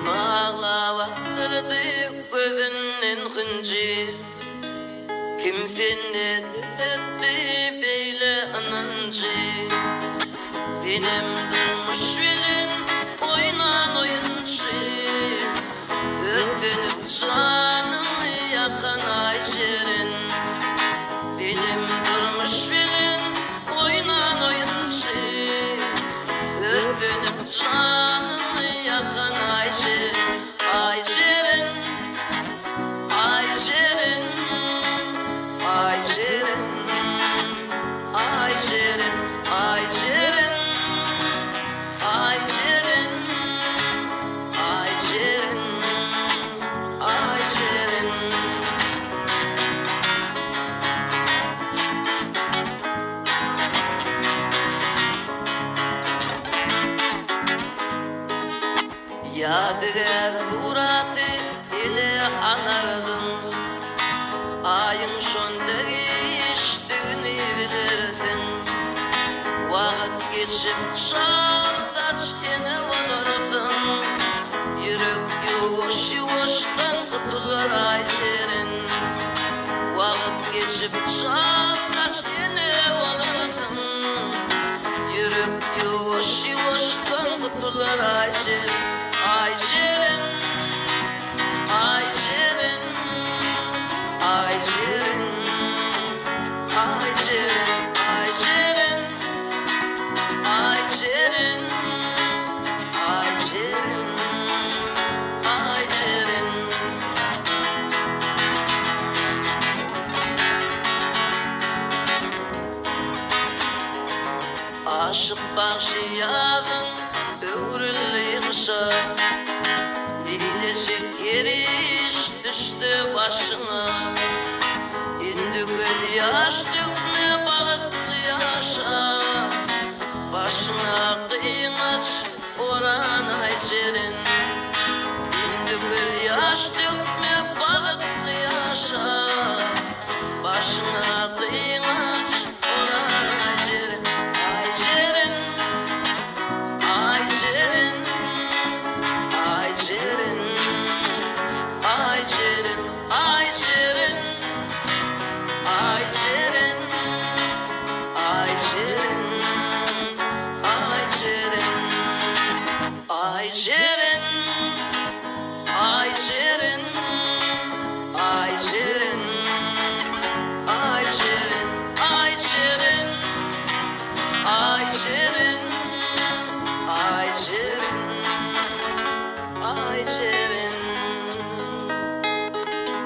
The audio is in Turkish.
ağlap attırdı gözünden hıncı. Kim seni etti beyle anıncı. Senem durmuş verin oynan oyuncu. Örtünüp canımı yakan ayşerin. Senem durmuş verin oynan oyuncu. Örtünüp canımı yakan ayşerin. Ayşerin, ayşerin, ayşerin, ayşerin, ayşerin, ayşerin, ayşerin, ayşerin. Yadigar suratı ile anardın. Ayın şonda geçtiğini bilirsin. Vakit geçip çağdaç yine olarsın. Yürüp yuvuş yuvuştan kutular ayşerin. Vakit geçip çağdaç yine olarsın. Yürüp yuvuş yuvuştan kutular ayşerin. Ayşerin, ayşerin, ayşerin, ayşerin, ayşerin, ayşerin, ayşerin, ayşerin. Aşık başlayadın öğrülle kışa. Dilecek yeriş düştü başına. İndi göl yaş dökme balıklı yaşa. Başına kıymaç oran ayçerin. İndi göl yaş dökme balıklı yaşa. Başına kıymaç oran ayçerin. Ayçerin, ayçerin, ayçerin, ayçerin, ayçerin, ayçerin, ayçerin, ayçerin, ayçerin.